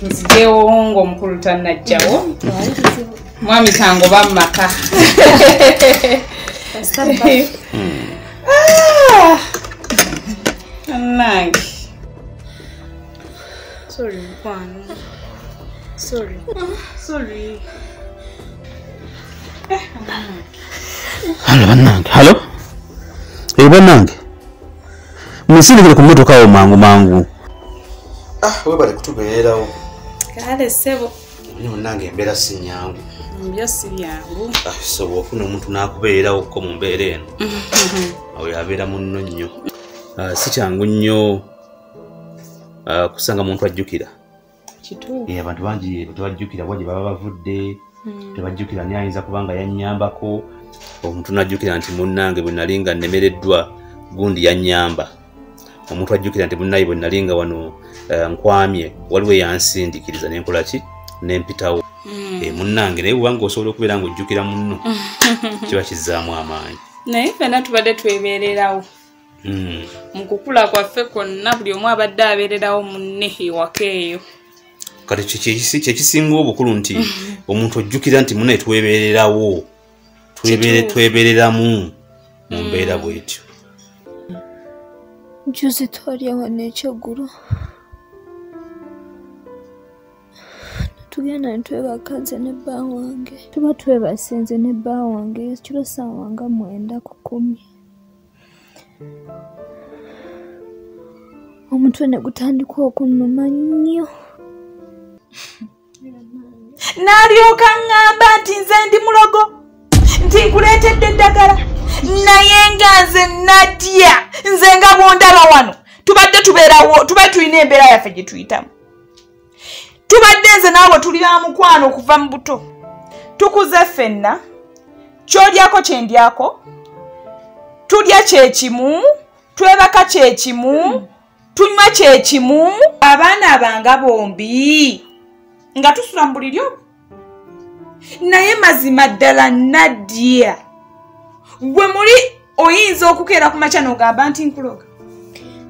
nzijewo ng'omukulu tannajjawo mwami tango bammaka nange sorry mkwano sorry Halo bannange musindikire ku mmotoka awo mangu webale kutubeererawo kale sebo munnange embeera si nnyangu mbyo si byangu so bw'ofuna omuntu n'akubeerawokko mu mbeera eno awo yabeera munno nnyo si kyangu nnyo kusanga muntu ajjukira abantu bangi tebajjukira bwa gye baba bavudde tebajjukira ni ayinza kubanga yannyambako omuntu n'ajjukira nti munnange bwe nali nga nnemereddwa gundi yannyamba omuntu ajjukira nti munnaye bwe nali nga wano nkwamye waliwo yansindiikiriza nenkola ki nempitawo munnange naye bwanga osobola okubeera ng'ojjukira munno kiba kizzaamu amaanyi naye ffenna tubadde twebeererawo mu kukula kwaffe kwonna buli omu abadde abeererawo munne ewaka eyo kati kyekisinga obukulu nti omuntu ojjukira nti munnaye twebeererawo twebeereramu mu mbeera bwetyo Juzi twalya wano ekyeggulo tugenda ntwebaka nze ne bba wange tuba twebase nze ne bba wange ekiro ssaawa nga 9 ku 10 omutwe ne gutandika okunnuma nnyo n'alyoka ŋŋamba nti nze ndi mulogo nti nkuleetedde eddagala naye nga nze nadya nze nga bwondaba wano tubadde tubeerawo tubadde tulina embeera yaffe gye tuyitamu tubadde nze naawe tuli ba mukwano okuva mu buto tukuze ffenna ky'olyako kyendyako tulya kyekimu twebaka kyekimu tunywa kyekimu abaana abanga bombi nga tusula mu buliri obwo naye mazima ddala nadya gwe muli oyinza okukeera ku makya n'ogamba nti nkuloga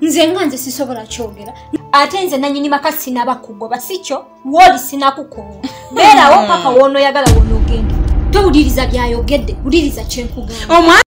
nze sisobola kyogera ate nze nanyini maka sinaba kugoba sikyo woli sinakukoowa beerawo paka woonoyagala woonoogenda towuliriza byayogedde wuliriza kyenkugamba